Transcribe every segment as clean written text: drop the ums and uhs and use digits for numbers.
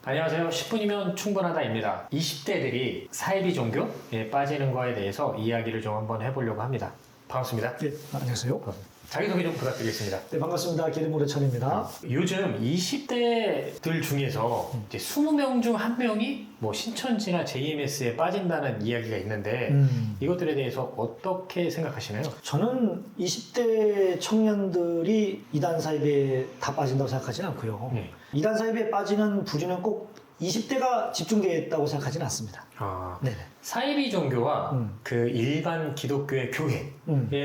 안녕하세요. 10분이면 충분하다입니다. 20대들이 사이비 종교에 빠지는 거에 대해서 이야기를 좀 한번 해보려고 합니다. 반갑습니다. 네, 안녕하세요. 자기소개 좀 부탁드리겠습니다. 네, 반갑습니다. 기름모래천입니다. 요즘 20대들 중에서 이제 20명 중 1명이 뭐 신천지나 JMS에 빠진다는 이야기가 있는데 이것들에 대해서 어떻게 생각하시나요? 저는 20대 청년들이 이단 사이비에 다 빠진다고 생각하지는 않고요. 네. 이단 사이비에 빠지는 부류는 꼭 20대가 집중되어 있다고 생각하지는 않습니다. 네. 사이비 종교와 그 일반 기독교의 교회에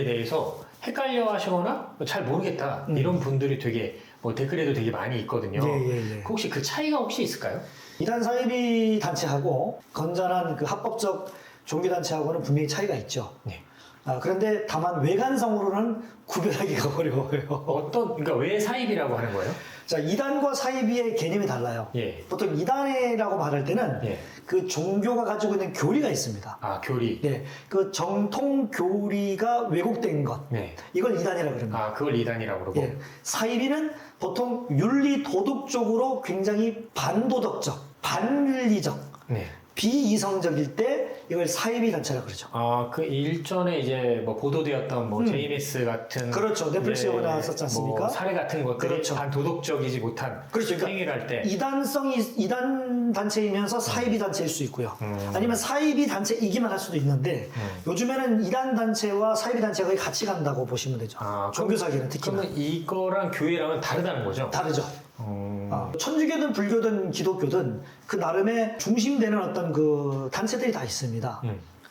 대해서 헷갈려 하시거나 잘 모르겠다 이런 분들이 되게 뭐 댓글에도 되게 많이 있거든요. 혹시 그 차이가 혹시 있을까요? 이단 사이비 단체하고 건전한 그 합법적 종교 단체하고는 분명히 차이가 있죠. 네. 그런데 다만 외관상으로는 구별하기가 어려워요. 그러니까 왜 사이비라고 하는 거예요? 자, 이단과 사이비의 개념이 달라요. 예. 보통 이단이라고 말할 때는 예. 그 종교가 가지고 있는 교리가 있습니다. 아, 교리. 네, 그 정통 교리가 왜곡된 것. 네. 이걸 이단이라고 그럽니다. 아, 그걸 이단이라고 그러고. 예. 사이비는 보통 윤리 도덕적으로 굉장히 반도덕적, 반윤리적, 네. 비이성적일 때 이걸 사이비 단체라고 그러죠. 그 일전에 이제 뭐 보도되었던 뭐 JMS 같은 그렇죠. 넷플릭스 영화 나왔었지 않습니까? 뭐 사례 같은 것들이 그렇죠. 반도덕적이지 못한 그렇죠. 그러니까 행위를 할 때 이단성이 이단 단체이면서 사이비 단체일 수 있고요. 아니면 사이비 단체이기만 할 수도 있는데 요즘에는 이단 단체와 사이비 단체가 거의 같이 간다고 보시면 되죠. 종교 사기는 특히나. 그러면 이거랑 교회랑은 다르다는 거죠? 다르죠. 천주교든 불교든 기독교든 그 나름의 중심되는 어떤 그 단체들이 다 있습니다.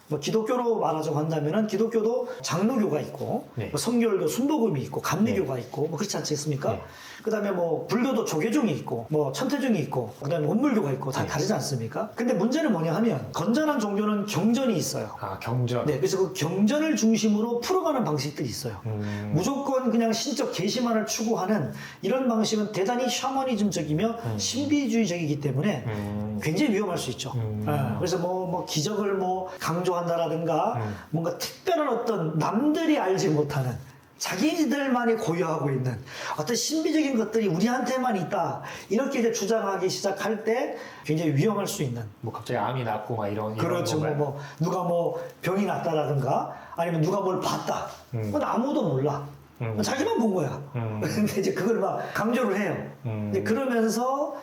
뭐 기독교로 말하자고 한다면은 기독교도 장로교가 있고 네. 뭐 성결도 순복음이 있고 감리교가 있고 뭐 그렇지 않겠습니까? 네. 그다음에 뭐 불교도 조계종이 있고 뭐 천태종이 있고 그다음에 원불교가 있고 다 다르지 않습니까? 근데 문제는 뭐냐 하면 건전한 종교는 경전이 있어요. 경전. 네, 그래서 그 경전을 중심으로 풀어가는 방식들이 있어요. 무조건 그냥 신적 계시만을 추구하는 이런 방식은 대단히 샤머니즘적이며 신비주의적이기 때문에 굉장히 위험할 수 있죠. 그래서 뭐 기적을 뭐 강조한다라든가 뭔가 특별한 어떤 남들이 알지 못하는 자기들만이 고유하고 있는 어떤 신비적인 것들이 우리한테만 있다 이렇게 이제 주장하기 시작할 때 굉장히 위험할 수 있는 뭐 갑자기 암이 났고 막 이런 그렇죠. 뭐 누가 뭐 병이 났다라든가 아니면 누가 뭘 봤다. 그건 아무도 몰라. 자기만 본 거야. 근데 이제 그걸 막 강조를 해요. 근데 그러면서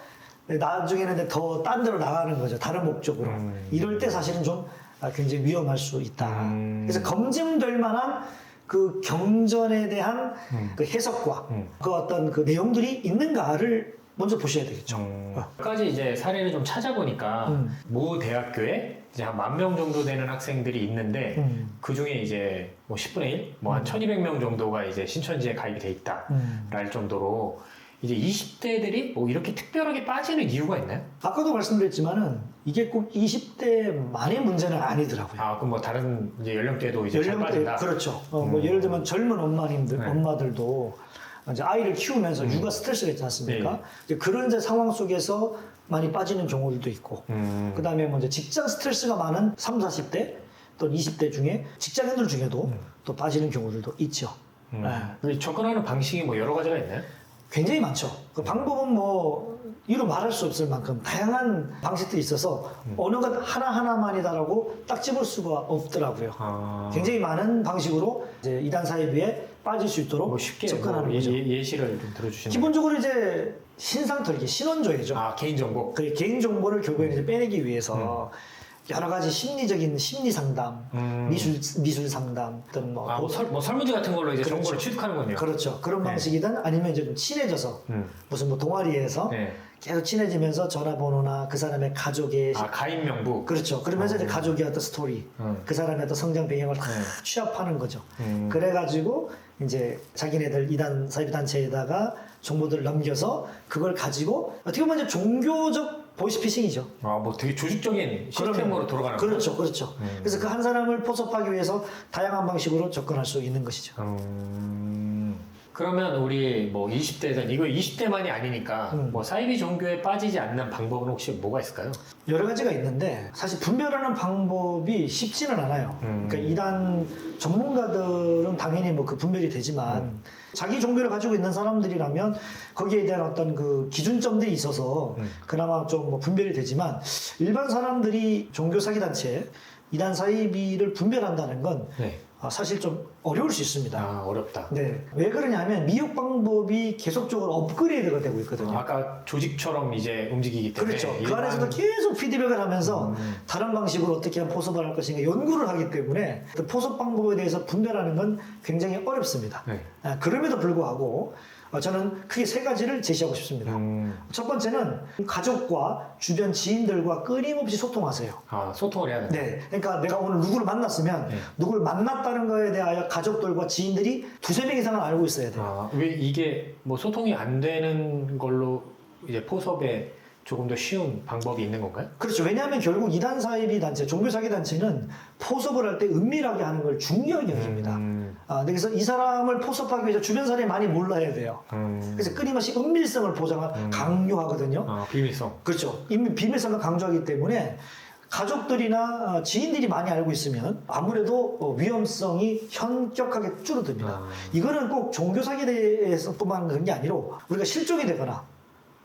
나중에는 더 딴 데로 나가는 거죠. 다른 목적으로. 이럴 때 사실은 좀 굉장히 위험할 수 있다. 그래서 검증될 만한 그 경전에 대한 그 해석과 그 어떤 그 내용들이 있는가를 먼저 보셔야 되겠죠. 몇 가지 이제 사례를 좀 찾아보니까 모 대학교에 이제 한 10,000명 정도 되는 학생들이 있는데 그 중에 이제 뭐 10분의 1, 뭐 한 1,200명 정도가 이제 신천지에 가입이 돼 있다랄 정도로 이제 20대들이 뭐 이렇게 특별하게 빠지는 이유가 있나요? 아까도 말씀드렸지만은 이게 꼭 20대만의 문제는 아니더라고요. 그럼 뭐 다른 이제 연령대도 이제 잘 빠진다? 그렇죠. 뭐 예를 들면 젊은 엄마들도 이제 아이를 키우면서 육아 스트레스가 있지 않습니까? 네. 이제 그런 이제 상황 속에서 많이 빠지는 경우들도 있고, 그 다음에 뭐 이제 직장 스트레스가 많은 30, 40대 또는 20대 중에 직장인들 중에도 또 빠지는 경우들도 있죠. 접근하는 방식이 뭐 여러 가지가 있나요? 굉장히 많죠. 그 방법은 뭐 이루 말할 수 없을 만큼 다양한 방식들이 있어서 어느 것 하나하나만이다라고 딱 집을 수가 없더라고요. 굉장히 많은 방식으로 이제 이단 사이비에 빠질 수 있도록 뭐 쉽게 접근하는 뭐 거죠. 예시를 좀 들어주시면. 기본적으로 이제 신상털기, 신원조회죠. 개인정보. 그 개인정보를 결국에는 이제 빼내기 위해서 여러 가지 심리적인 심리 상담, 미술 상담, 어떤 뭐 설문지 같은 걸로 이제 그렇죠. 정보를 취득하는군요. 그렇죠. 그런 방식이든 아니면 이제 좀 친해져서 무슨 뭐 동아리에서 계속 친해지면서 전화번호나 그 사람의 가족의 가입 명부. 그렇죠. 그러면서 이제 가족의 어떤 스토리, 그 사람의 어떤 성장 배경을 다 취합하는 거죠. 그래가지고 이제 자기네들 이단 사이비 단체에다가 정보들을 넘겨서 그걸 가지고 어떻게 보면 이제 종교적 보이스피싱이죠. 뭐 되게 조직적인 시스템으로 돌아가는 거죠. 그렇죠, 그렇죠. 그래서 그 한 사람을 포섭하기 위해서 다양한 방식으로 접근할 수 있는 것이죠. 그러면 우리 뭐 20대든 이거 20대만이 아니니까 뭐 사이비 종교에 빠지지 않는 방법은 혹시 뭐가 있을까요? 여러 가지가 있는데 사실 분별하는 방법이 쉽지는 않아요. 그러니까 이단 전문가들은 당연히 뭐 그 분별이 되지만 자기 종교를 가지고 있는 사람들이라면 거기에 대한 어떤 그 기준점들이 있어서 그나마 좀 뭐 분별이 되지만 일반 사람들이 종교 사기 단체 이단 사이비를 분별한다는 건 네. 사실 좀 어려울 수 있습니다. 아, 어렵다. 네. 왜 그러냐면 미혹 방법이 계속적으로 업그레이드가 되고 있거든요. 아까 조직처럼 이제 움직이기 때문에 그렇죠. 그 일반- 안에서도 계속 피드백을 하면서 다른 방식으로 어떻게 하면 포섭을 할 것인가 연구를 하기 때문에 그 포섭 방법에 대해서 분별하는 건 굉장히 어렵습니다. 네. 그럼에도 불구하고 저는 크게 세 가지를 제시하고 싶습니다. 첫 번째는 가족과 주변 지인들과 끊임없이 소통하세요. 아, 소통을 해야 된다. 네. 그러니까 내가 오늘 누구를 만났으면 누구를 만났다는 거에 대하여 가족들과 지인들이 두세 명 이상은 알고 있어야 돼요. 아, 왜 이게 뭐 소통이 안 되는 걸로 이제 포섭에 조금 더 쉬운 방법이 있는 건가요? 그렇죠. 왜냐하면 결국 이단 사이비 단체, 종교 사기 단체는 포섭을 할 때 은밀하게 하는 걸 중요하게 여깁니다. 그래서 이 사람을 포섭하기 위해서 주변 사람이 많이 몰라야 돼요. 그래서 끊임없이 은밀성을 강요하거든요. 아, 비밀성. 그렇죠. 이미 비밀성을 강조하기 때문에 가족들이나 지인들이 많이 알고 있으면 아무래도 위험성이 현격하게 줄어듭니다. 이거는 꼭 종교 사기에 대해서뿐만 그런 게 아니라 우리가 실종이 되거나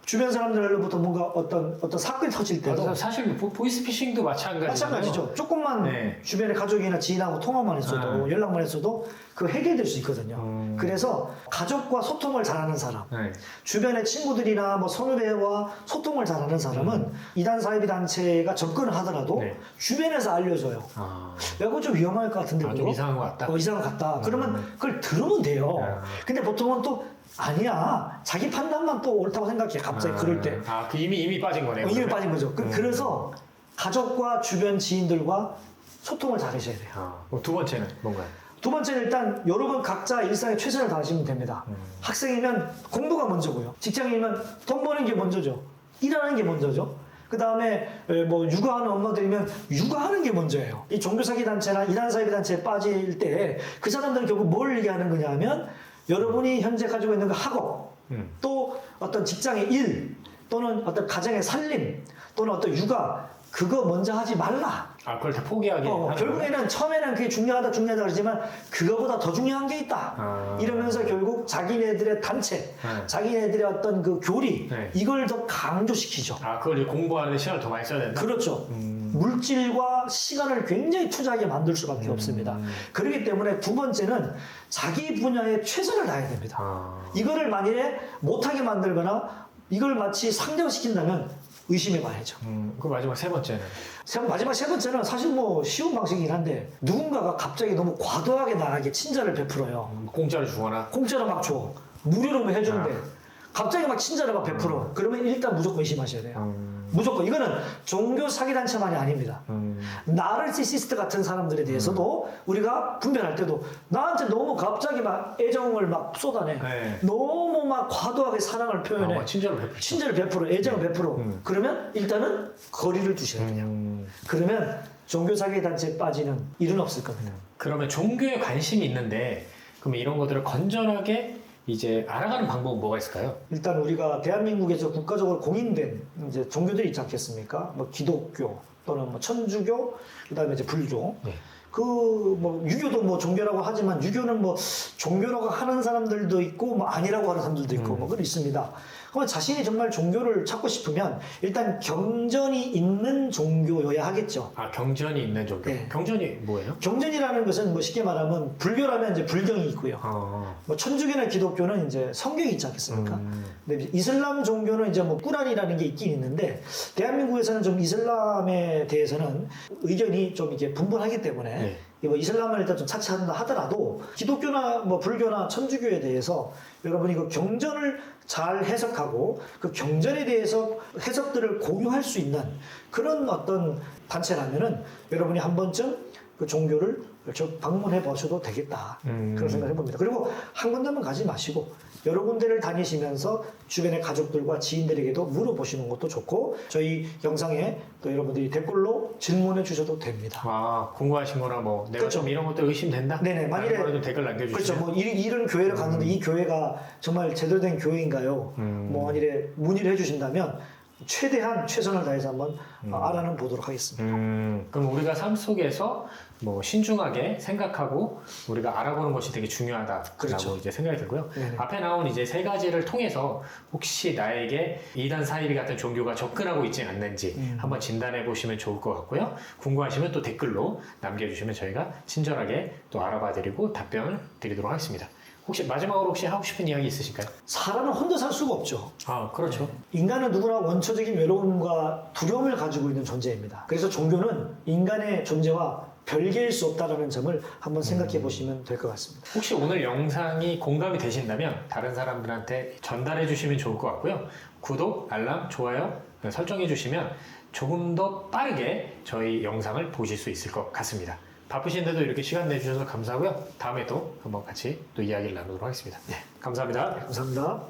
주변 사람들로부터 뭔가 어떤 사건이 터질 때도 사실 보이스피싱도 마찬가지죠. 마찬가지죠. 조금만 네. 주변의 가족이나 지인하고 통화만 했어도 연락만 했어도 그 해결될 수 있거든요. 그래서 가족과 소통을 잘하는 사람, 네. 주변의 친구들이나 뭐 선후배와 소통을 잘하는 사람은 이단 사이비 단체가 접근을 하더라도 네. 주변에서 알려줘요. 아, 야, 그거 좀 위험할 것 같은데. 아, 좀 그거? 이상한 것 같다. 이상한 것 같다. 그러면 그걸 들으면 돼요. 근데 보통은 또 아니야. 자기 판단만 또 옳다고 생각해. 갑자기 그럴 때. 아, 그 이미 빠진 거네요. 이미 그러면? 빠진 거죠. 그래서 가족과 주변 지인들과 소통을 잘하셔야 돼요. 아, 그럼 두 번째는 뭔가요? 두 번째는 일단 여러분 각자 일상에 최선을 다하시면 됩니다. 학생이면 공부가 먼저고요. 직장인이면 돈 버는 게 먼저죠. 일하는 게 먼저죠. 그 다음에 뭐 육아하는 엄마들이면 육아하는 게 먼저예요. 이 종교사기 단체나 이단 사이비 단체에 빠질 때 그 사람들은 결국 뭘 얘기하는 거냐 하면 여러분이 현재 가지고 있는 그 학업 또 어떤 직장의 일 또는 어떤 가정의 살림 또는 어떤 육아 그거 먼저 하지 말라. 아, 그걸 다 포기하게 하는 거예요? 결국에는 처음에는 그게 중요하다 그러지만 그거보다 더 중요한 게 있다. 아. 이러면서 결국 자기네들의 단체, 자기네들의 어떤 그 교리 네. 이걸 더 강조시키죠. 아, 그걸 이제 공부하는데 시간을 더 많이 써야 된다? 그렇죠. 물질과 시간을 굉장히 투자하게 만들 수밖에 없습니다. 그렇기 때문에 두 번째는 자기 분야에 최선을 다해야 됩니다. 아. 이거를 만일에 못하게 만들거나 이걸 마치 상정시킨다면 의심해봐야죠. 그 마지막 세 번째는? 마지막 세 번째는 사실 뭐 쉬운 방식이긴 한데 누군가가 갑자기 너무 과도하게 나에게 친절을 베풀어요. 공짜로 주거나? 공짜로 막 줘. 무료로 뭐 해주는데 갑자기 막 친절을 막 베풀어. 그러면 일단 무조건 의심하셔야 돼요. 무조건. 이거는 종교 사기단체만이 아닙니다. 나르시시스트 같은 사람들에 대해서도 우리가 분별할 때도 나한테 너무 갑자기 막 애정을 막 쏟아내. 네. 너무 막 과도하게 사랑을 표현해. 친절을 베풀죠. 친절을 베풀어. 애정을 베풀어. 그러면 일단은 거리를 두셔야 돼요. 그러면 종교 사기 단체에 빠지는 일은 없을 겁니다. 그러면 종교에 관심이 있는데 그러면 이런 것들을 건전하게 이제 알아가는 방법은 뭐가 있을까요? 일단 우리가 대한민국에서 국가적으로 공인된 이제 종교들이 있지 않겠습니까? 뭐 기독교 또는 뭐 천주교, 그다음에 이제 불교. 네. 그 뭐 유교도 뭐 종교라고 하지만 유교는 뭐 종교라고 하는 사람들도 있고 뭐 아니라고 하는 사람들도 있고 뭐 그런 있습니다. 그러면 자신이 정말 종교를 찾고 싶으면 일단 경전이 있는 종교여야 하겠죠. 아, 경전이 있는 종교. 네. 경전이 뭐예요? 경전이라는 것은 뭐 쉽게 말하면 불교라면 이제 불경이 있고요. 뭐 천주교나 기독교는 이제 성경이 있지 않겠습니까? 근데 이슬람 종교는 이제 뭐 꾸란이라는 게 있긴 있는데 대한민국에서는 좀 이슬람에 대해서는 의견이 좀 이렇게 분분하기 때문에 네. 뭐 이슬람을 일단 좀 차치한다 하더라도 기독교나 뭐 불교나 천주교에 대해서 여러분이 그 경전을 잘 해석하고 그 경전에 대해서 해석들을 공유할 수 있는 그런 어떤 단체라면은 여러분이 한 번쯤 그 종교를 방문해 보셔도 되겠다. 그런 생각을 해봅니다. 그리고 한 군데만 가지 마시고 여러 군데를 다니시면서 주변의 가족들과 지인들에게도 물어보시는 것도 좋고 저희 영상에 또 여러분들이 댓글로 질문해 주셔도 됩니다. 아, 궁금하신 거나 뭐 내가 그렇죠. 좀 이런 것도 의심된다? 네네, 만일에 좀 댓글 남겨주시면 그렇죠. 뭐 이런 교회를 갔는데 이 교회가 정말 제대로 된 교회인가요? 뭐 만일에 문의를 해주신다면 최대한 최선을 다해서 한번 알아는 보도록 하겠습니다. 그럼 우리가 삶 속에서 뭐 신중하게 생각하고 우리가 알아보는 것이 되게 중요하다라고 그렇죠. 이제 생각이 들고요. 네네. 앞에 나온 이제 세 가지를 통해서 혹시 나에게 이단 사이비 같은 종교가 접근하고 있지 않는지 한번 진단해 보시면 좋을 것 같고요. 궁금하시면 또 댓글로 남겨주시면 저희가 친절하게 또 알아봐드리고 답변을 드리도록 하겠습니다. 혹시 마지막으로 혹시 하고 싶은 이야기 있으실까요? 사람은 혼자 살 수가 없죠. 아, 그렇죠. 인간은 누구나 원초적인 외로움과 두려움을 가지고 있는 존재입니다. 그래서 종교는 인간의 존재와 별개일 수 없다는 점을 한번 생각해 보시면 될 것 같습니다. 혹시 오늘 영상이 공감이 되신다면 다른 사람들한테 전달해 주시면 좋을 것 같고요. 구독, 알람, 좋아요 설정해 주시면 조금 더 빠르게 저희 영상을 보실 수 있을 것 같습니다. 바쁘신데도 이렇게 시간 내주셔서 감사하고요. 다음에 또 한번 같이 또 이야기를 나누도록 하겠습니다. 네, 감사합니다. 감사합니다.